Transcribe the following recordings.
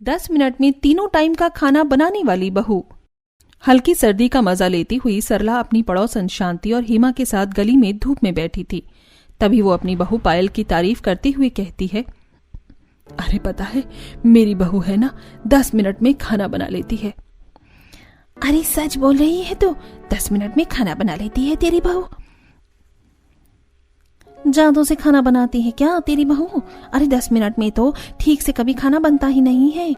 10 minute में तीनों time का खाना बनाने वाली बहू। हल्की सर्दी का मजा लेती हुई सरला अपनी पड़ोसन शांति और हेमा के साथ गली में धूप में बैठी थी। तभी वो अपनी बहू पायल की तारीफ करते हुए कहती है, अरे पता है मेरी बहू है ना 10 मिनट में खाना बना लेती है। अरे सच बोल रही है तो 10 मिनट में खाना बना लेती है तेरी बहू? जादू से खाना बनाती है क्या तेरी बहू? अरे 10 मिनट में तो ठीक से कभी खाना बनता ही नहीं है।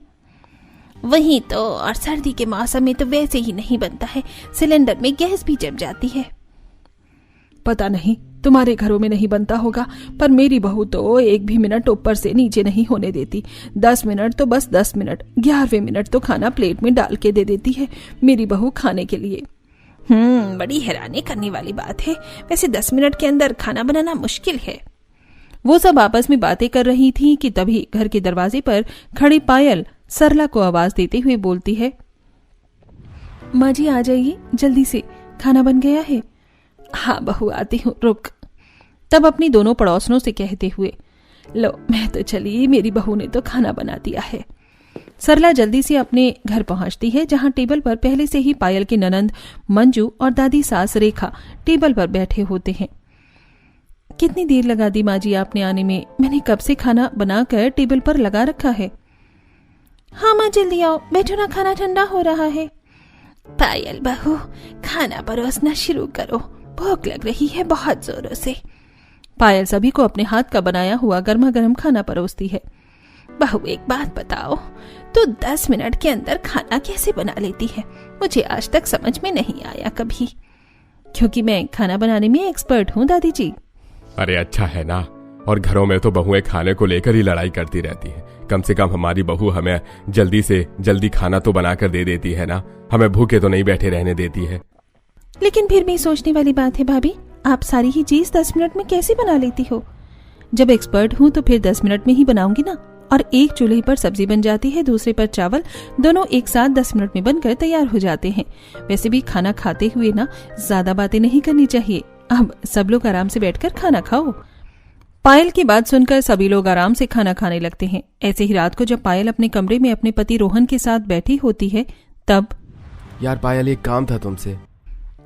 वही तो, और सर्दी के मौसम में तो वैसे ही नहीं बनता है, सिलेंडर में गैस भी जम जाती है। पता नहीं तुम्हारे घरों में नहीं बनता होगा, पर मेरी बहू तो एक भी मिनट ऊपर से नीचे नहीं होने देती। 10 मिनट तो बस 10 मिनट, 11वें मिनट तो खाना प्लेट में डाल के दे देती है मेरी बहू खाने के लिए। बड़ी हैरानी करने वाली बात है। वैसे 10 मिनट के अंदर खाना बनाना मुश्किल है। वो सब आपस में बातें कर रही थी कि तभी घर के दरवाजे पर खड़ी पायल सरला को आवाज देते हुए बोलती है, माँ जी आ जाइए जल्दी से, खाना बन गया है। हाँ बहू आती हूँ, रुक। तब अपनी दोनों पड़ोसनों से कहते हुए, लो मैं तो चली, मेरी बहू ने तो खाना बना दिया है। सरला जल्दी से अपने घर पहुंचती है, जहां टेबल पर पहले से ही पायल के ननंद मंजू और दादी सास रेखा टेबल पर बैठे होते हैं। कितनी देर लगा दी माँ जी आपने आने में? मैंने कब से खाना बनाकर टेबल पर लगा रखा है। हाँ माँ जल्दी आओ, बैठो ना, खाना ठंडा हो रहा है। पायल बहू खाना परोसना शुरू करो, भूख लग रही है बहुत जोरों से। पायल सभी को अपने हाथ का बनाया हुआ गर्मा गर्म खाना परोसती है। बहू एक बात बताओ, तो 10 मिनट के अंदर खाना कैसे बना लेती है? मुझे आज तक समझ में नहीं आया कभी। क्योंकि मैं खाना बनाने में एक्सपर्ट हूँ दादी जी। अरे अच्छा है ना, और घरों में तो बहुएं खाने को लेकर ही लड़ाई करती रहती है। कम से कम हमारी बहू हमें जल्दी से जल्दी खाना तो बनाकर दे देती है ना, हमें भूखे तो नहीं बैठे रहने देती है। लेकिन फिर भी सोचने वाली बात है भाभी, आप सारी ही चीज 10 मिनट में कैसे बना लेती हो? जब एक्सपर्ट हूँ तो फिर 10 मिनट में ही बनाऊंगी ना। और एक चूल्हे पर सब्जी बन जाती है, दूसरे पर चावल, दोनों एक साथ 10 मिनट में बनकर तैयार हो जाते हैं। वैसे भी खाना खाते हुए ना ज्यादा बातें नहीं करनी चाहिए। अब सब लोग आराम से बैठकर खाना खाओ। पायल की बात सुनकर सभी लोग आराम से खाना खाने लगते हैं। ऐसे ही रात को जब पायल अपने कमरे में अपने पति रोहन के साथ बैठी होती है तब, यार पायल एक काम था तुमसे।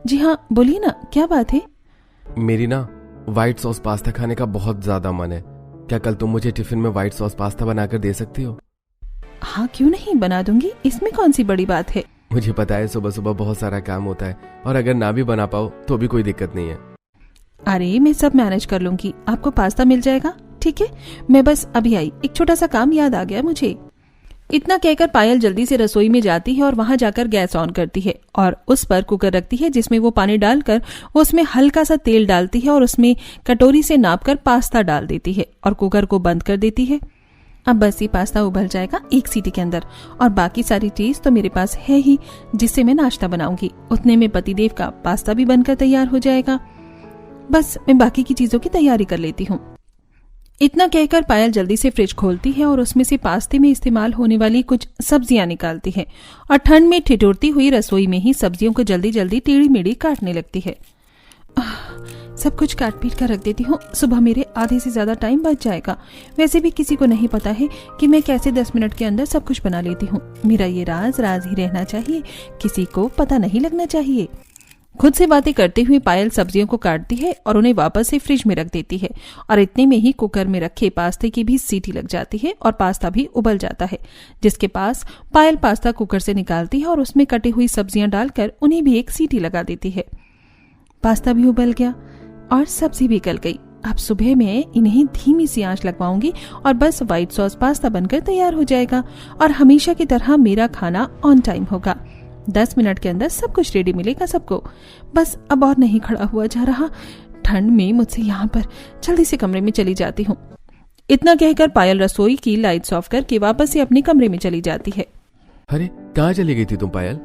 जी हाँ बोलिए ना, क्या बात है? मेरी ना व्हाइट सॉस पास्ता खाने का बहुत ज्यादा मन है। क्या कल तुम मुझे टिफिन में व्हाइट सॉस पास्ता बनाकर दे सकती हो? हाँ क्यों नहीं, बना दूंगी, इसमें कौन सी बड़ी बात है। मुझे पता है सुबह सुबह बहुत सारा काम होता है, और अगर ना भी बना पाओ तो भी कोई दिक्कत नहीं है। अरे मैं सब मैनेज कर लूंगी, आपको पास्ता मिल जाएगा। ठीक है, मैं बस अभी आई, एक छोटा सा काम याद आ गया मुझे। इतना कहकर पायल जल्दी से रसोई में जाती है और वहां जाकर गैस ऑन करती है और उस पर कुकर रखती है, जिसमें वो पानी डालकर उसमें हल्का सा तेल डालती है और उसमें कटोरी से नापकर पास्ता डाल देती है और कुकर को बंद कर देती है। अब बस ये पास्ता उबल जाएगा एक सीटी के अंदर, और बाकी सारी चीज तो मेरे पास है ही, जिससे मैं नाश्ता बनाऊंगी। उतने में पतिदेव का पास्ता भी बनकर तैयार हो जाएगा। बस मैं बाकी की चीजों की तैयारी कर लेती हूँ। इतना कहकर पायल जल्दी से फ्रिज खोलती है और उसमें से पास्ते में इस्तेमाल होने वाली कुछ सब्जियां निकालती है और ठंड में ठिठुरती हुई रसोई में ही सब्जियों को जल्दी जल्दी टेढ़ी मेढ़ी काटने लगती है। सब कुछ काट पीट कर रख देती हूँ, सुबह मेरे आधे से ज्यादा टाइम बच जाएगा। वैसे भी किसी को नहीं पता है कि मैं कैसे 10 मिनट के अंदर सब कुछ बना लेती हूँ। मेरा ये राज राज ही रहना चाहिए, किसी को पता नहीं लगना चाहिए। खुद से बातें करते हुए पायल सब्जियों को काटती है और उन्हें वापस से फ्रिज में रख देती है, और इतने में ही कुकर में रखे पास्ते की भी सीटी लग जाती है और पास्ता भी उबल जाता है, जिसके पास पायल पास्ता कुकर से निकालती है और उसमें कटी हुई सब्जियां डालकर उन्हें भी एक सीटी लगा देती है। पास्ता भी उबल गया और सब्जी भी गल गई। अब सुबह मैं इन्हें धीमी सी आंच लगवाऊंगी और बस व्हाइट सॉस पास्ता बनकर तैयार हो जाएगा और हमेशा की तरह मेरा खाना ऑन टाइम होगा। 10 मिनट के अंदर सब कुछ रेडी मिलेगा सबको। बस अब और नहीं खड़ा हुआ जा रहा, ठंड में मुझसे यहाँ पर, जल्दी से कमरे में चली जाती हूँ। इतना कहकर पायल रसोई की लाइट्स ऑफ करके वापस से अपने कमरे में चली जाती है। अरे कहाँ चली गई थी तुम पायल?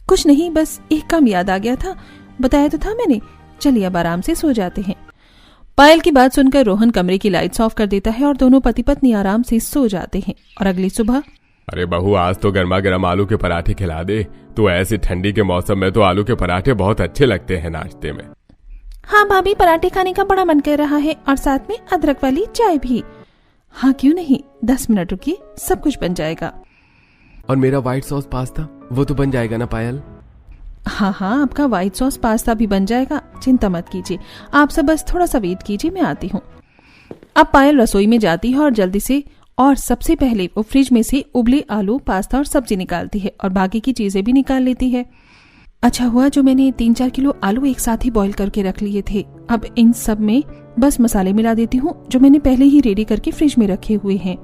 कुछ नहीं, बस एक काम याद आ गया था, बताया तो था मैंने। चलिए अब आराम से सो जाते हैं। पायल की बात सुनकर रोहन कमरे की लाइट्स ऑफ कर देता है और दोनों पति पत्नी आराम से सो जाते हैं। और अगली सुबह, अरे बहू आज तो गर्मा गर्म आलू के पराठे खिला दे। तो ऐसी ठंडी के मौसम में तो आलू के पराठे बहुत अच्छे लगते हैं नाश्ते में। हाँ भाभी, पराठे खाने का बड़ा मन कर रहा है, और साथ में अदरक वाली चाय भी। हाँ क्यों नहीं, 10 मिनट रुकिए, सब कुछ बन जाएगा। और मेरा व्हाइट सॉस पास्ता वो तो बन जाएगा ना पायल? हाँ हाँ, आपका व्हाइट सॉस पास्ता भी बन जाएगा, चिंता मत कीजिए। आप सब बस थोड़ा सा वेट कीजिए, मैं आती हूँ। अब पायल रसोई में जाती है और जल्दी से और सबसे पहले वो फ्रिज में से उबले आलू, पास्ता और सब्जी निकालती है और बाकी की चीजें भी निकाल लेती है। अच्छा हुआ जो मैंने 3-4 किलो आलू एक साथ ही बॉईल करके रख लिए थे। अब इन सब में बस मसाले मिला देती हूँ जो मैंने पहले ही रेडी करके फ्रिज में रखे हुए हैं।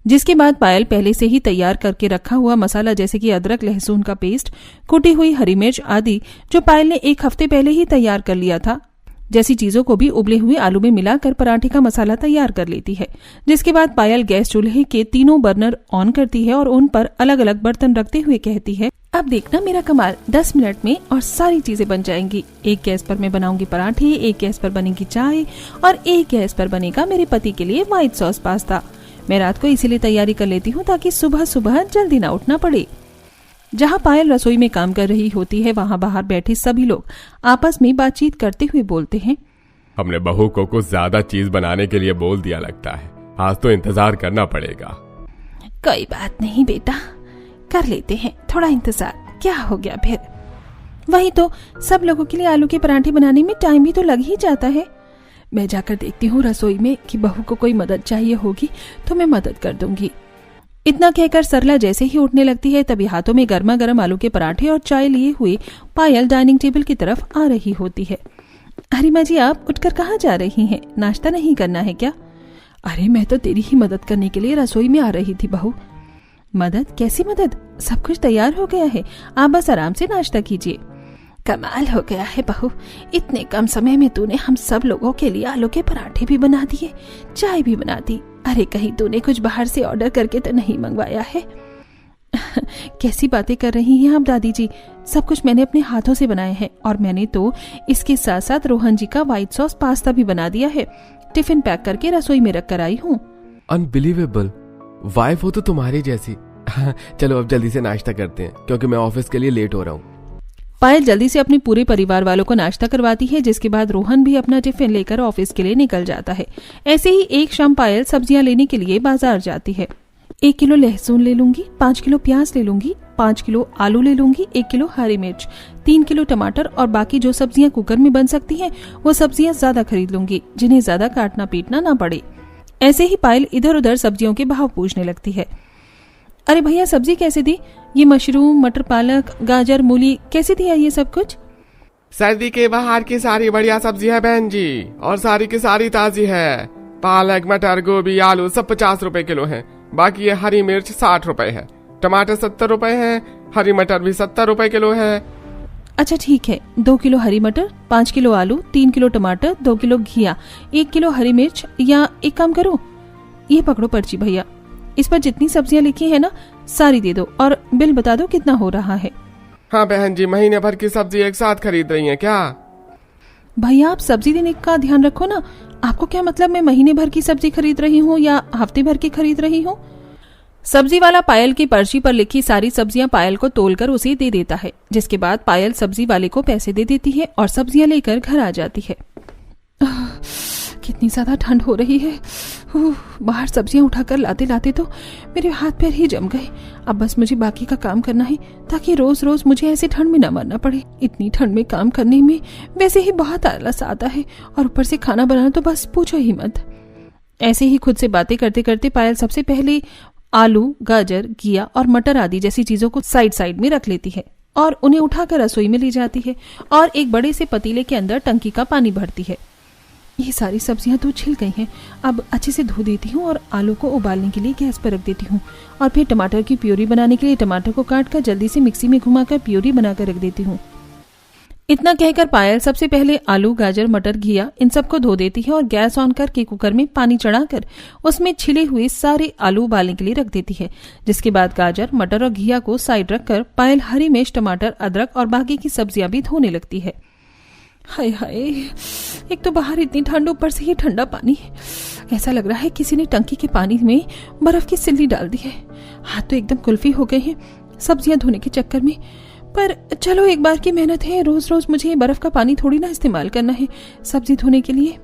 जिसके बाद पायल पहले से ही तैयार करके रखा हुआ मसाला जैसे कि अदरक, लहसुन का पेस्ट, कुटी हुई हरी मिर्च आदि जो पायल ने 1 हफ्ते पहले ही तैयार कर लिया था, जैसी चीजों को भी उबले हुए आलू में मिलाकर पराठे का मसाला तैयार कर लेती है। जिसके बाद पायल गैस चूल्हे के तीनों बर्नर ऑन करती है और उन पर अलग अलग बर्तन रखते हुए कहती है, अब देखना मेरा कमाल, 10 मिनट में और सारी चीजें बन जाएंगी। एक गैस पर मैं बनाऊंगी पराठे, एक गैस पर बनेगी चाय और एक गैस पर बनेगा मेरे पति के लिए व्हाइट सॉस पास्ता। मैं रात को इसीलिए तैयारी कर लेती हूँ ताकि सुबह सुबह जल्दी ना उठना पड़े। जहाँ पायल रसोई में काम कर रही होती है वहाँ बाहर बैठे सभी लोग आपस में बातचीत करते हुए बोलते हैं, हमने बहू को कुछ ज्यादा चीज बनाने के लिए बोल दिया लगता है, आज तो इंतजार करना पड़ेगा। कोई बात नहीं बेटा, कर लेते हैं थोड़ा इंतजार, क्या हो गया फिर। वही तो, सब लोगों के लिए आलू के पराठे बनाने में टाइम भी तो लग ही जाता है। मैं जाकर देखती हूँ रसोई में कि बहू को कोई मदद चाहिए होगी तो मैं मदद कर दूंगी। इतना कहकर सरला जैसे ही उठने लगती है तभी हाथों में गर्मा गर्म आलू के पराठे और चाय लिए हुए पायल डाइनिंग टेबल की तरफ आ रही होती है। अरे माँ जी, आप उठकर कहाँ जा रही हैं? नाश्ता नहीं करना है क्या? अरे मैं तो तेरी ही मदद करने के लिए रसोई में आ रही थी बहू। मदद? कैसी मदद? सब कुछ तैयार हो गया है, आप बस आराम से नाश्ता कीजिए। कमाल हो गया है बहू, इतने कम समय में तूने हम सब लोगों के लिए आलू के पराठे भी बना दिए, चाय भी बना दी। अरे कहीं तूने कुछ बाहर से ऑर्डर करके तो नहीं मंगवाया है? कैसी बातें कर रही हैं आप दादी जी, सब कुछ मैंने अपने हाथों से बनाया है और मैंने तो इसके साथ साथ रोहन जी का व्हाइट सॉस पास्ता भी बना दिया है, टिफिन पैक करके रसोई में रख कर आई हूँ। अनबिलीवेबल, वाइफ हो तो तुम्हारी जैसी। चलो अब जल्दी से नाश्ता करते हैं क्योंकि मैं ऑफिस के लिए लेट हो रहा हूँ। पायल जल्दी से अपने पूरे परिवार वालों को नाश्ता करवाती है, जिसके बाद रोहन भी अपना टिफिन लेकर ऑफिस के लिए निकल जाता है। ऐसे ही एक शाम पायल सब्जियां लेने के लिए बाजार जाती है। 1 किलो लहसुन ले लूंगी, 5 किलो प्याज ले लूंगी, 5 किलो आलू ले लूंगी, 1 किलो हरी मिर्च, 3 किलो टमाटर और बाकी जो सब्जियां कुकर में बन सकती हैं वो सब्जियां ज्यादा खरीद लूंगी जिन्हें ज्यादा काटना पीटना ना पड़े। ऐसे ही पायल इधर उधर सब्जियों के भाव पूछने लगती है। अरे भैया, सब्जी कैसे दी? ये मशरूम, मटर पालक, गाजर, मूली कैसे दिया ये सब कुछ? सर्दी के बाहर की सारी बढ़िया सब्जी है बहन जी, और सारी की सारी ताजी है। पालक, मटर, गोभी, आलू सब 50 रुपए किलो है। बाकी ये हरी मिर्च 60 रुपए है, टमाटर 70 रुपए है, हरी मटर भी 70 रुपए किलो है। अच्छा ठीक है, 2 किलो हरी मटर, 5 किलो आलू, 3 किलो टमाटर, 2 किलो घिया, 1 किलो हरी मिर्च। या एक काम करो, ये पकड़ो पर्ची भैया, इस पर जितनी सब्जियां लिखी है ना सारी दे दो और बिल बता दो कितना हो रहा है। हाँ बहन जी, महीने भर की सब्जी एक साथ खरीद रही हैं क्या? भैया आप सब्जी देने का ध्यान रखो ना। आपको क्या मतलब मैं महीने भर की सब्जी खरीद रही हूँ या हफ्ते भर की खरीद रही हूँ? सब्जी वाला पायल की पर्ची पर लिखी सारी सब्जियां पायल को तोलकर उसे दे देता है, जिसके बाद पायल सब्जी वाले को पैसे दे देती है और सब्जियां लेकर घर आ जाती है। कितनी ज्यादा ठंड हो रही है। बाहर सब्जियां उठाकर लाते लाते तो मेरे हाथ पैर ही जम गए। अब बस मुझे बाकी का काम करना है ताकि रोज रोज मुझे ऐसे ठंड में न मरना पड़े। इतनी ठंड में काम करने में वैसे ही बहुत आलस आता है और ऊपर से खाना बनाना तो बस पूछो ही मत। ऐसे ही खुद से बातें करते करते पायल सबसे पहले आलू, गाजर, घिया और मटर आदि जैसी चीजों को साइड साइड में रख लेती है और उन्हें उठाकर रसोई में ले जाती है और एक बड़े से पतीले के अंदर टंकी का पानी भरती है। ये सारी सब्जियां तो छिल गई हैं, अब अच्छे से धो देती हूँ और आलू को उबालने के लिए गैस पर रख देती हूँ और फिर टमाटर की प्यूरी बनाने के लिए टमाटर को काटकर जल्दी से मिक्सी में घुमाकर प्यूरी बनाकर रख देती हूँ। इतना कहकर पायल सबसे पहले आलू, गाजर, मटर, घिया इन सबको धो देती है और गैस ऑन करके कुकर में पानी चढ़ाकर उसमें छिले हुए सारे आलू उबालने के लिए रख देती है। जिसके बाद गाजर, मटर और घिया को साइड रखकर पायल हरी मिर्च, टमाटर, अदरक और बाकी की सब्जियां भी धोने लगती है। हाय हाय, एक तो बाहर इतनी ठंड, ऊपर से ये ठंडा पानी। ऐसा लग रहा है किसी ने टंकी के पानी में बर्फ की सिल्ली डाल दी है। हाथ तो एकदम कुल्फी हो गए हैं सब्जियां धोने के चक्कर में। पर चलो, एक बार की मेहनत है, रोज रोज मुझे बर्फ का पानी थोड़ी ना इस्तेमाल करना है सब्जी धोने के लिए।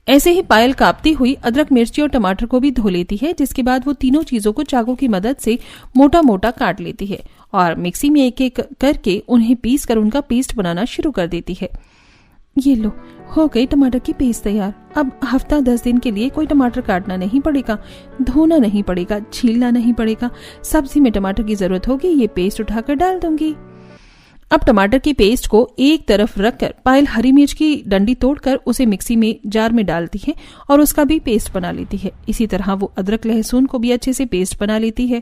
ऐसे ही पायल कापती हुई अदरक, मिर्ची और टमाटर को भी धो लेती है, जिसके बाद वो तीनों चीजों को चाकू की मदद से मोटा मोटा काट लेती है और मिक्सी में एक एक करके उन्हें पीस कर उनका पेस्ट बनाना शुरू कर देती है। ये लो, हो गई टमाटर की पेस्ट तैयार। अब हफ्ता 10 दिन के लिए कोई टमाटर काटना नहीं पड़ेगा, धोना नहीं पड़ेगा, छीलना नहीं पड़ेगा। सब्जी में टमाटर की जरूरत होगी, ये पेस्ट उठाकर डाल दूंगी। अब टमाटर की पेस्ट को एक तरफ रखकर पायल हरी मिर्च की डंडी तोड़कर उसे मिक्सी में जार में डालती है और उसका भी पेस्ट बना लेती है। इसी तरह वो अदरक लहसुन को भी अच्छे से पेस्ट बना लेती है।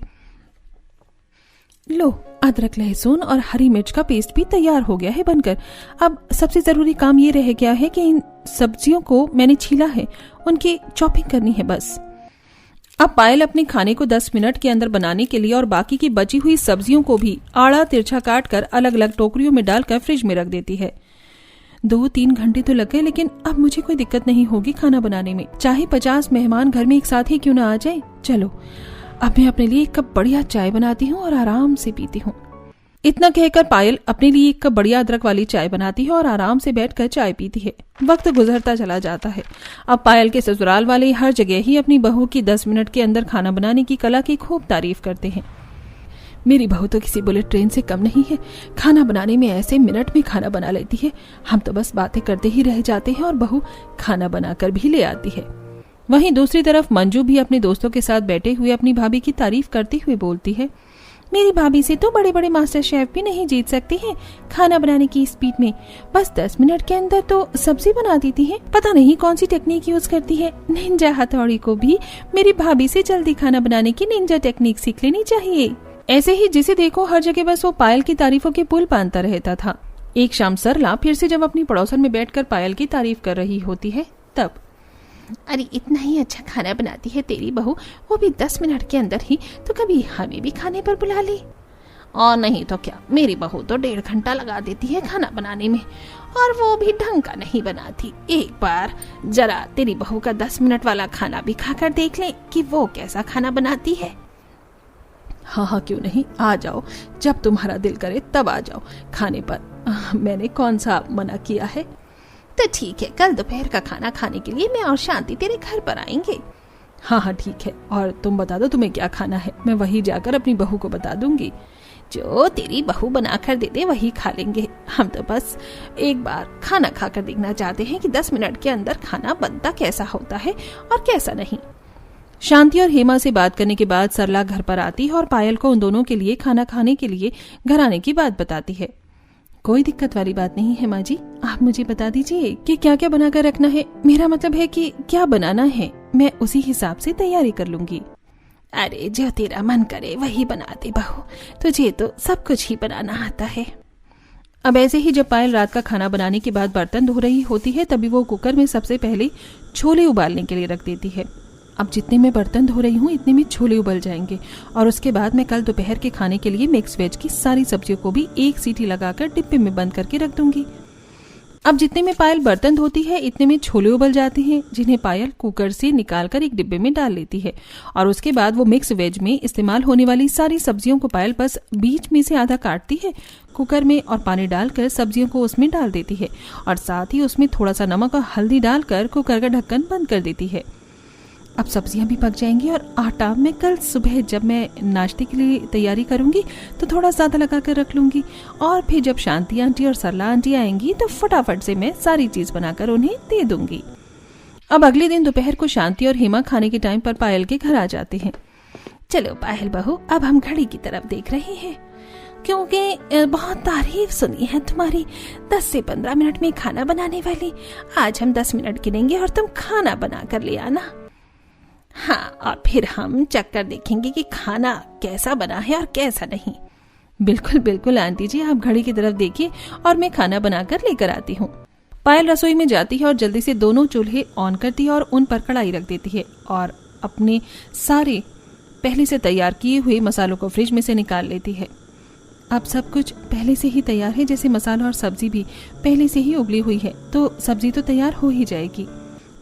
लो, अदरक लहसुन और हरी मिर्च का पेस्ट भी तैयार हो गया है बनकर। अब सबसे जरूरी काम ये रह गया है कि इन सब्जियों को मैंने छीला है, उनकी चॉपिंग करनी है बस। अब पायल अपने खाने को 10 मिनट के अंदर बनाने के लिए और बाकी की बची हुई सब्जियों को भी आड़ा तिरछा काट कर अलग अलग टोकरियों में डालकर फ्रिज में रख देती है। 2-3 घंटे तो लग गए, लेकिन अब मुझे कोई दिक्कत नहीं होगी खाना बनाने में, चाहे 50 मेहमान घर में एक साथ ही क्यों ना आ जाए। चलो, अब मैं अपने लिए एक कप बढ़िया चाय बनाती हूँ और आराम से पीती हूँ। इतना कहकर पायल अपने लिए एक कप बढ़िया अदरक वाली चाय बनाती है और आराम से बैठकर चाय पीती है। वक्त गुजरता चला जाता है। अब पायल के ससुराल वाले हर जगह ही अपनी बहू की 10 मिनट के अंदर खाना बनाने की कला की खूब तारीफ करते हैं। मेरी बहू तो किसी बुलेट ट्रेन से कम नहीं है, खाना बनाने में ऐसे मिनट में खाना बना लेती है। हम तो बस बातें करते ही रह जाते हैं और बहू खाना बनाकर भी ले आती है। वहीं दूसरी तरफ मंजू भी अपने दोस्तों के साथ बैठे हुए अपनी भाभी की तारीफ करती हुए बोलती है, मेरी भाभी से तो बड़े बड़े मास्टर शेफ भी नहीं जीत सकती हैं खाना बनाने की स्पीड में। बस 10 मिनट के अंदर तो सब्जी बना देती है। पता नहीं कौन सी टेक्निक यूज करती है। निंजा हथौड़ी को भी मेरी भाभी से जल्दी खाना बनाने की निंजा टेक्निक सीख लेनी चाहिए। ऐसे ही जिसे देखो हर जगह बस वो पायल की तारीफों के पुल बांधता रहता था। एक शाम सरला फिर से जब अपनी पड़ोसन में बैठकर पायल की तारीफ कर रही होती है तब, अरे इतना ही अच्छा खाना बनाती है तेरी बहू, वो भी 10 मिनट के अंदर ही, तो कभी हमें भी खाने पर बुला ले। और नहीं तो क्या, मेरी बहू तो 1.5 घंटा लगा देती है खाना बनाने में और वो भी ढंग का नहीं बनाती। एक बार जरा तेरी बहू का 10 मिनट वाला खाना भी खाकर देख ले कि वो कैसा खाना बनाती है। हाँ हाँ, क्यों नहीं, आ जाओ, जब तुम्हारा दिल करे तब आ जाओ खाने पर। मैंने कौन सा मना किया है। तो ठीक है, कल दोपहर का खाना खाने के लिए मैं और शांति तेरे घर पर आएंगे। हाँ हाँ ठीक है, और तुम बता दो तुम्हें क्या खाना है, मैं वही जाकर अपनी बहू को बता दूंगी। जो तेरी बहू बनाकर दे दे वही खा लेंगे। हम तो बस एक बार खाना खाकर देखना चाहते हैं कि 10 मिनट के अंदर खाना बनता कैसा होता है और कैसा नहीं। शांति और हेमा से बात करने के बाद सरला घर पर आती है और पायल को उन दोनों के लिए खाना खाने के लिए घर आने की बात बताती है। कोई दिक्कत वाली बात नहीं है माँ जी, आप मुझे बता दीजिए कि क्या क्या बनाकर रखना है। मेरा मतलब है कि क्या बनाना है, मैं उसी हिसाब से तैयारी कर लूंगी। अरे जो तेरा मन करे वही बना दे बहू, तुझे तो सब कुछ ही बनाना आता है। अब ऐसे ही जब पायल रात का खाना बनाने के बाद बर्तन धो रही होती है तभी वो कुकर में सबसे पहले छोले उबालने के लिए रख देती है। अब जितने मैं बर्तन धो रही हूँ इतने में छोले उबल जाएंगे और उसके बाद मैं कल दोपहर के खाने के लिए मिक्स वेज की सारी सब्जियों को भी एक सीटी लगाकर डिब्बे में बंद करके रख दूंगी। अब जितने में पायल बर्तन धोती है इतने में छोले उबल जाते हैं, जिन्हें पायल कुकर से निकालकर एक डिब्बे में डाल लेती है और उसके बाद वो मिक्स वेज में इस्तेमाल होने वाली सारी सब्जियों को पायल बस बीच में से आधा काटती है कुकर में और पानी डालकर सब्जियों को उसमें डाल देती है और साथ ही उसमें थोड़ा सा नमक और हल्दी डालकर कुकर का ढक्कन बंद कर देती है। अब सब्जियां भी पक जाएंगी और आटा मैं कल सुबह जब मैं नाश्ते के लिए तैयारी करूंगी तो थोड़ा ज़्यादा लगा कर रख लूंगी और फिर जब शांति आंटी और सरला आंटी आएंगी तो फटाफट से मैं सारी चीज़ बनाकर उन्हें दे दूंगी। अब अगले दिन दोपहर को शांति और हेमा खाने के टाइम पर पायल के घर आ जाते हैं। चलो पायल बहू, अब हम घड़ी की तरफ देख रहे हैं क्योंकि बहुत तारीफ सुनी है तुम्हारी 10 से 15 मिनट में खाना बनाने वाली। आज हम 10 मिनट गिनेंगे और तुम खाना बना कर ले आना। हाँ, और फिर हम चक्कर देखेंगे कि खाना कैसा बना है और कैसा नहीं। बिल्कुल बिल्कुल आंटी जी, आप घड़ी की तरफ देखिए और मैं खाना बनाकर लेकर आती हूँ। पायल रसोई में जाती है और जल्दी से दोनों चूल्हे ऑन करती है और उन पर कढ़ाई रख देती है और अपने सारे पहले से तैयार किए हुए मसालों को फ्रिज में से निकाल लेती है। अब सब कुछ पहले से ही तैयार है, जैसे मसाला और सब्जी भी पहले से ही उबली हुई है तो सब्जी तो तैयार हो ही जाएगी।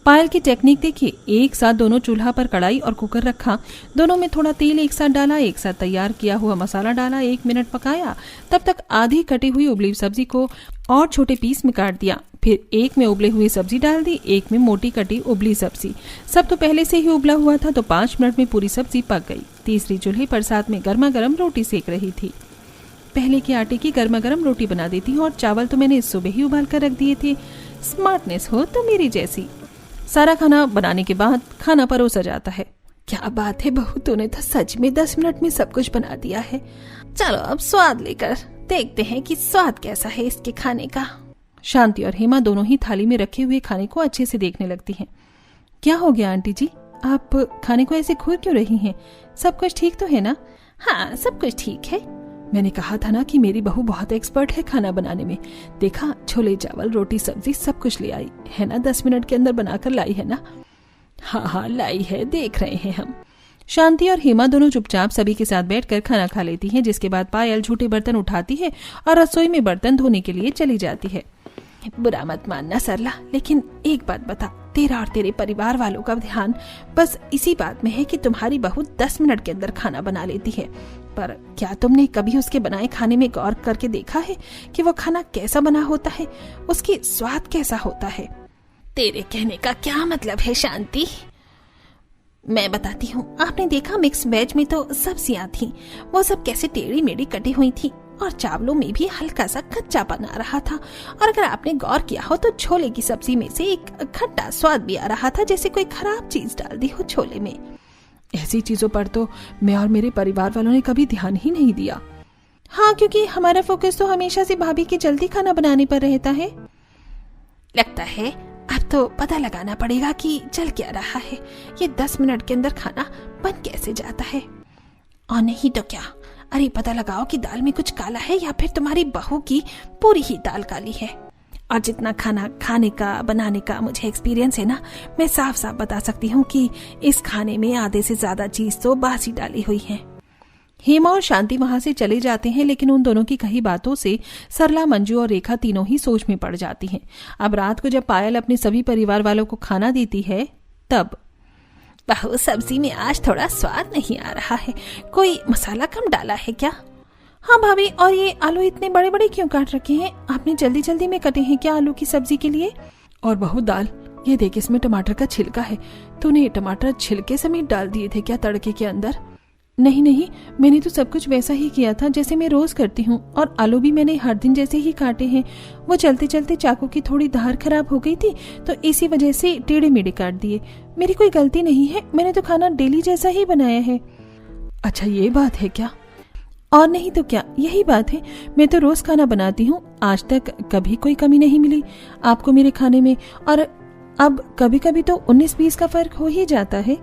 पायल की टेक्निक देखिए, एक साथ दोनों चूल्हा पर कढ़ाई और कुकर रखा, दोनों में थोड़ा तेल एक साथ डाला, एक साथ तैयार किया हुआ मसाला डाला, 1 मिनट पकाया, तब तक आधी कटी हुई उबली सब्जी को और छोटे पीस में काट दिया, फिर एक में उबले हुए सब्जी डाल दी, एक में मोटी कटी उबली सब्जी। सब तो पहले से ही उबला हुआ था तो 5 मिनट में पूरी सब्जी पक गई। तीसरी चूल्हे पर साथ में गर्मा गर्म रोटी सेक रही थी। पहले के आटे की गर्मा गर्म रोटी बना देती हूँ और चावल तो मैंने सुबह ही उबाल कर रख दिए थे। स्मार्टनेस हो तो मेरी जैसी। सारा खाना बनाने के बाद खाना परोसा जाता है। क्या बात है बहू, तूने तो सच में 10 मिनट में सब कुछ बना दिया है। चलो अब स्वाद लेकर देखते हैं कि स्वाद कैसा है इसके खाने का। शांति और हेमा दोनों ही थाली में रखे हुए खाने को अच्छे से देखने लगती हैं। क्या हो गया आंटी जी, आप खाने को ऐसे घूर क्यों रही हैं? सब कुछ ठीक तो है ना? हाँ, सब कुछ ठीक है। मैंने कहा था ना कि मेरी बहू बहुत एक्सपर्ट है खाना बनाने में। देखा, छोले चावल रोटी सब्जी सब कुछ ले आई है ना, 10 मिनट के अंदर बनाकर लाई है ना? हाँ लाई है, देख रहे हैं हम। शांति और हेमा दोनों चुपचाप सभी के साथ बैठकर खाना खा लेती हैं, जिसके बाद पायल झूठे बर्तन उठाती है और रसोई में बर्तन धोने के लिए चली जाती है। बुरा मत मानना सरला, लेकिन एक बात बता, तेरा और तेरे परिवार वालों का ध्यान बस इसी बात में है कि तुम्हारी बहू 10 मिनट के अंदर खाना बना लेती है, पर क्या तुमने कभी उसके बनाए खाने में गौर करके देखा है कि वो खाना कैसा बना होता है, उसकी स्वाद कैसा होता है? तेरे कहने का क्या मतलब है शांति? मैं बताती हूँ। आपने देखा मिक्स वेज में तो सब्जियां थी, वो सब कैसे टेढ़ी मेढ़ी कटी हुई थी और चावलों में भी हल्का सा कच्चापन आ रहा था। और अगर आपने गौर किया हो तो छोले की सब्जी में से एक खट्टा स्वाद भी आ रहा था, जैसे कोई खराब चीज डाल दी हो छोले में। ऐसी चीजों पर तो मैं और मेरे परिवार वालों ने कभी ध्यान ही नहीं दिया। हाँ, क्योंकि हमारा फोकस तो हमेशा से भाभी के जल्दी खाना बनाने पर रहता है। लगता है अब तो पता लगाना पड़ेगा कि चल क्या रहा है, ये 10 मिनट के अंदर खाना बन कैसे जाता है। और नहीं तो क्या, अरे पता लगाओ कि दाल में कुछ काला है या फिर तुम्हारी बहू की पूरी ही दाल काली है। और जितना खाना खाने का बनाने का मुझे एक्सपीरियंस है ना, मैं साफ साफ बता सकती हूँ कि इस खाने में आधे से ज्यादा चीज तो बासी डाली हुई है। हेमा और शांति वहां से चले जाते हैं, लेकिन उन दोनों की कही बातों से सरला, मंजू और रेखा तीनों ही सोच में पड़ जाती हैं। अब रात को जब पायल अपने सभी परिवार वालों को खाना देती है तब, बहू सब्जी में आज थोड़ा स्वाद नहीं आ रहा है, कोई मसाला कम डाला है क्या? हाँ भाभी, और ये आलू इतने बड़े बड़े क्यों काट रखे हैं? आपने जल्दी जल्दी में कटे हैं क्या आलू की सब्जी के लिए? और बहू दाल, ये देख इसमें टमाटर का छिलका है, तूने टमाटर छिलके समेत डाल दिए थे क्या तड़के के अंदर? नहीं नहीं, मैंने तो सब कुछ वैसा ही किया था जैसे मैं रोज करती हूँ, और आलू भी मैंने हर दिन जैसे ही काटे हैं। वो चलते चलते चाकू की थोड़ी धार खराब हो गई थी तो इसी वजह से टेढ़े मेढ़े काट दिए। मेरी कोई गलती नहीं है, मैंने तो खाना डेली जैसा ही बनाया है। अच्छा ये बात है क्या? और नहीं तो क्या, यही बात है। मैं तो रोज खाना बनाती हूँ, आज तक कभी कोई कमी नहीं मिली आपको मेरे खाने में, और अब कभी कभी तो 19-20 का फर्क हो ही जाता है।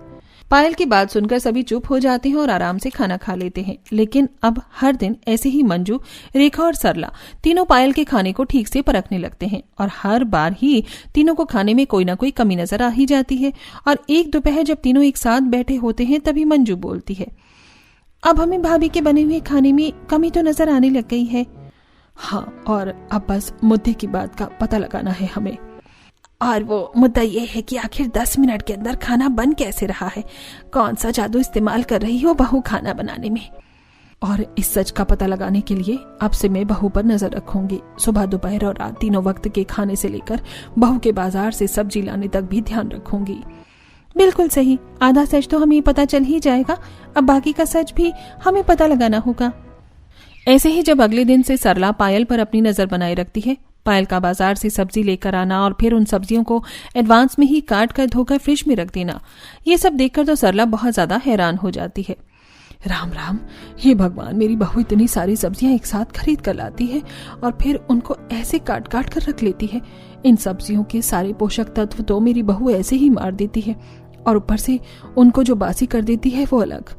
पायल की बात सुनकर सभी चुप हो जाते हैं और आराम से खाना खा लेते हैं। लेकिन अब हर दिन ऐसे ही मंजू, रेखा और सरला तीनों पायल के खाने को ठीक से परखने लगते हैं, और हर बार ही तीनों को खाने में कोई ना कोई कमी नजर आ ही जाती है। और एक दोपहर जब तीनों एक साथ बैठे होते हैं तभी मंजू बोलती है, अब हमें भाभी के बने हुए खाने में कमी तो नजर आने लग गई है। हाँ, और अब बस मुद्दे की बात का पता लगाना है हमें। और वो मुद्दा ये है कि आखिर 10 मिनट के अंदर खाना बन कैसे रहा है? कौन सा जादू इस्तेमाल कर रही हो बहू खाना बनाने में? और इस सच का पता लगाने के लिए अब से मैं बहू पर नजर रखूंगी। सुबह, दोपहर और रात तीनों वक्त के खाने से लेकर बहू के बाजार से सब्जी लाने तक भी ध्यान रखूंगी। बिल्कुल सही, आधा सच तो हमें पता चल ही जाएगा, अब बाकी का सच भी हमें पता लगाना होगा। ऐसे ही जब अगले दिन से सरला पायल पर अपनी नजर बनाए रखती है, पायल का बाजार से सब्जी लेकर आना और फिर उन सब्जियों को एडवांस में ही काट कर धोकर फ्रिज में रख देना, ये सब देखकर तो सरला बहुत ज्यादा हैरान हो जाती है। राम राम, हे भगवान, मेरी बहू इतनी सारी सब्जियां एक साथ खरीद कर लाती है और फिर उनको ऐसे काट काट कर रख लेती है। इन सब्जियों के सारे पोषक तत्व तो मेरी बहू ऐसे ही मार देती है, और ऊपर से उनको जो बासी कर देती है वो अलग।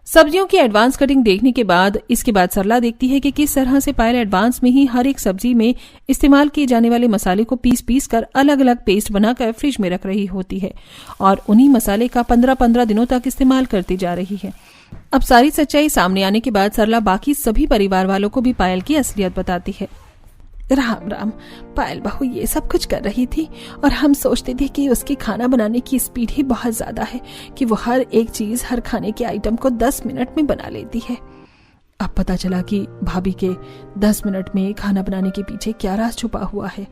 सब्जियों की एडवांस कटिंग देखने के बाद इसके बाद सरला देखती है कि किस तरह से पायल एडवांस में ही हर एक सब्जी में इस्तेमाल किए जाने वाले मसाले को पीस पीस कर अलग अलग पेस्ट बनाकर फ्रिज में रख रही होती है, और उन्हीं मसाले का 15-15 दिनों तक इस्तेमाल करती जा रही है। अब सारी सच्चाई सामने आने के बाद सरला बाकी सभी परिवार वालों को भी पायल की असलियत बताती है। राम राम, पायल बहू ये सब कुछ कर रही थी और हम सोचते थे कि उसकी खाना बनाने की स्पीड ही बहुत ज्यादा है कि वो हर एक चीज, हर खाने के आइटम को 10 मिनट में बना लेती है। अब पता चला कि भाभी के 10 मिनट में खाना बनाने के पीछे क्या राज छुपा हुआ है।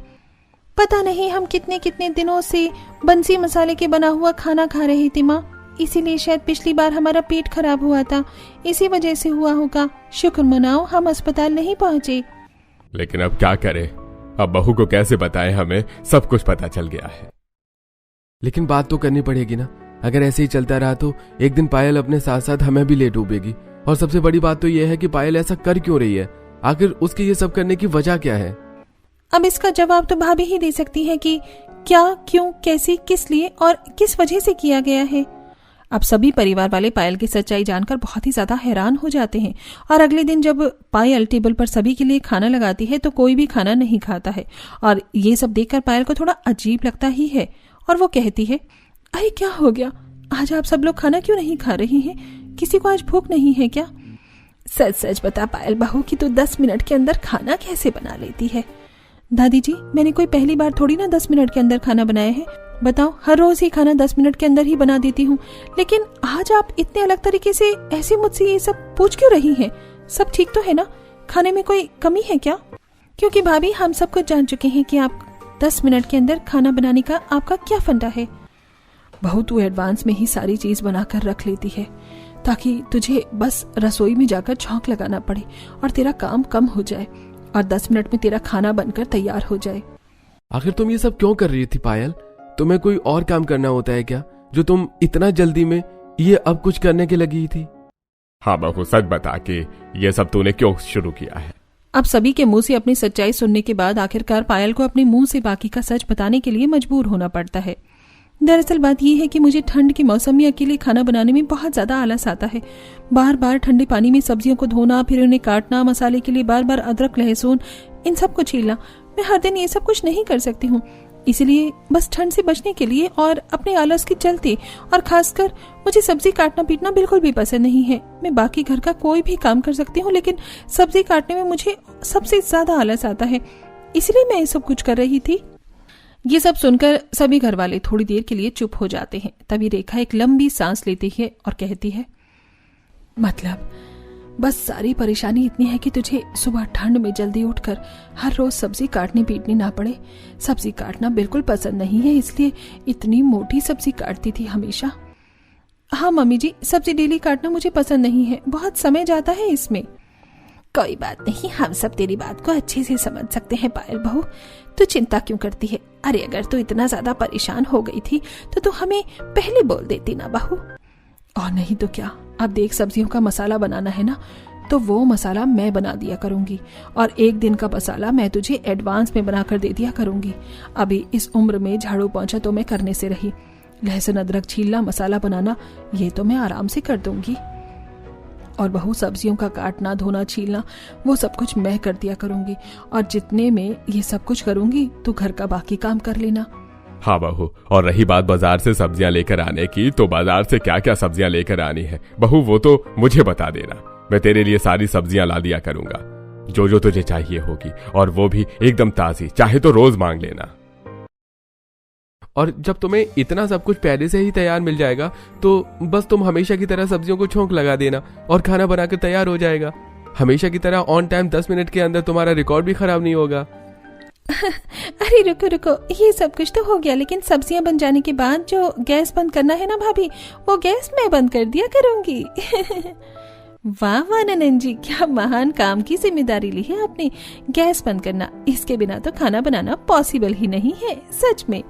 पता नहीं हम कितने कितने दिनों से बंसी मसाले के बना हुआ खाना खा रहे थे माँ, इसीलिए शायद पिछली बार हमारा पेट खराब हुआ था, इसी वजह से हुआ होगा। शुक्र मनाओ हम अस्पताल नहीं पहुँचे। लेकिन अब क्या करें, अब बहू को कैसे बताएं, हमें सब कुछ पता चल गया है। लेकिन बात तो करनी पड़ेगी ना, अगर ऐसे ही चलता रहा तो एक दिन पायल अपने साथ साथ हमें भी ले डूबेगी। और सबसे बड़ी बात तो यह है कि पायल ऐसा कर क्यों रही है, आखिर उसके ये सब करने की वजह क्या है? अब इसका जवाब तो भाभी ही दे सकती है कि क्या, क्यों, कैसे, किस लिए और किस वजह से किया गया है। अब सभी परिवार वाले पायल की सच्चाई जानकर बहुत ही ज्यादा हैरान हो जाते हैं और अगले दिन जब पायल टेबल पर सभी के लिए खाना लगाती है तो कोई भी खाना नहीं खाता है। और ये सब देखकर पायल को थोड़ा अजीब लगता ही है और वो कहती है, अरे क्या हो गया, आज आप सब लोग खाना क्यों नहीं खा रही हैं? किसी को आज भूख नहीं है क्या? सच सच बता पायल बहू कि तू 10 मिनट के अंदर खाना कैसे बना लेती है? दादी जी, मैंने कोई पहली बार थोड़ी ना 10 मिनट के अंदर खाना बनाया है। बताओ, हर रोज ही खाना 10 मिनट के अंदर ही बना देती हूँ, लेकिन आज आप इतने अलग तरीके से ऐसे मुझसे ये सब पूछ क्यों रही हैं? सब ठीक तो है ना? खाने में कोई कमी है क्या? क्योंकि भाभी हम सब कुछ जान चुके हैं कि आप 10 मिनट के अंदर खाना बनाने का आपका क्या फंडा है। बहू, तू एडवांस में ही सारी चीज बनाकर रख लेती है ताकि तुझे बस रसोई में जाकर झोंक लगाना पड़े और तेरा काम कम हो जाए और 10 मिनट में तेरा खाना बनकर तैयार हो जाए। आखिर तुम ये सब क्यों कर रही थी पायल? तुम्हें कोई और काम करना होता है क्या, जो तुम इतना जल्दी में ये अब कुछ करने के लगी थी? हाँ बहू, सच बता के ये सब तूने क्यों शुरू किया है? अब सभी के मुंह से अपनी सच्चाई सुनने के बाद आखिरकार पायल को अपने मुंह से बाकी का सच बताने के लिए मजबूर होना पड़ता है। दरअसल बात यह है कि मुझे ठंड के मौसम में अकेले खाना बनाने में बहुत ज्यादा आलस आता है। बार बार ठंडे पानी में सब्जियों को धोना, फिर उन्हें काटना, मसाले के लिए बार बार अदरक लहसुन इन सब को छीलना, मैं हर दिन ये सब कुछ नहीं कर सकती हूँ। इसलिए बस ठंड से बचने के लिए और अपने आलस के चलते, और खासकर मुझे सब्जी काटना पीटना बिल्कुल भी पसंद नहीं है। मैं बाकी घर का कोई भी काम कर सकती हूँ, लेकिन सब्जी काटने में मुझे सबसे ज्यादा आलस आता है, इसलिए मैं ये सब कुछ कर रही थी। ये सब सुनकर सभी घर वाले थोड़ी देर के लिए चुप हो जाते हैं। तभी रेखा एक लंबी सांस लेती है और कहती है, मतलब बस सारी परेशानी इतनी है कि तुझे सुबह ठंड में जल्दी उठकर हर रोज सब्जी काटनी पीटनी ना पड़े। सब्जी काटना बिल्कुल पसंद नहीं है, इसलिए इतनी मोटी सब्जी काटती थी हमेशा। हाँ मम्मी जी, सब्जी डेली काटना मुझे पसंद नहीं है, बहुत समय जाता है इसमें। कोई बात नहीं, हम सब तेरी बात को अच्छे से समझ सकते हैं पायल बहू, तू चिंता क्यों करती है? अरे अगर तू इतना ज्यादा परेशान हो गई थी तो तू हमें पहले बोल देती ना बहू। और नहीं तो क्या, अब देख सब्जियों का मसाला बनाना है ना, तो वो मसाला मैं बना दिया करूंगी और एक दिन का मसाला मैं तुझे एडवांस में बनाकर दे दिया करूंगी। अभी इस उम्र में झाड़ू पोंछा तो मैं करने से रही, लहसुन अदरक छीलना, मसाला बनाना ये तो मैं आराम से कर दूंगी। और बहू, सब्जियों का काटना, धोना, छीलना वो सब कुछ मैं कर दिया करूंगी, और जितने में ये सब कुछ करूंगी तू घर का बाकी काम कर लेना। हाँ बहू, और रही बात बाजार से सब्जियां लेकर आने की, तो बाजार से क्या क्या सब्जियां लेकर आनी है बहू वो तो मुझे बता देना, मैं तेरे लिए सारी सब्जियां ला दिया करूंगा, जो जो तुझे चाहिए होगी, और वो भी एकदम ताजी, चाहे तो रोज मांग लेना। और जब तुम्हें इतना सब कुछ पहले से ही तैयार मिल जाएगा तो बस तुम हमेशा की तरह सब्जियों को छोंक लगा देना और खाना बनाकर तैयार हो जाएगा। हमेशा की तरह ऑन टाइम 10 मिनट के अंदर तुम्हारा रिकॉर्ड भी खराब नहीं होगा। अरे रुको रुको, ये सब कुछ तो हो गया, लेकिन सब्जियां बन जाने के बाद जो गैस बंद करना है ना भाभी, वो गैस मैं बंद कर दिया करूंगी। वाह वाह ननन जी, क्या महान काम की जिम्मेदारी ली है आपने, गैस बंद करना। इसके बिना तो खाना बनाना पॉसिबल ही नहीं है सच में।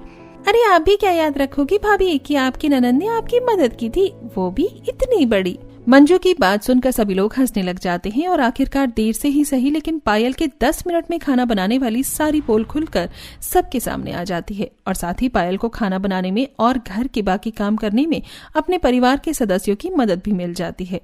अरे आप भी क्या याद रखोगी भाभी कि आपकी ननन ने आपकी मदद की थी, वो भी इतनी बड़ी। मंजू की बात सुनकर सभी लोग हंसने लग जाते हैं और आखिरकार देर से ही सही, लेकिन पायल के 10 मिनट में खाना बनाने वाली सारी पोल खुलकर सबके सामने आ जाती है, और साथ ही पायल को खाना बनाने में और घर के बाकी काम करने में अपने परिवार के सदस्यों की मदद भी मिल जाती है।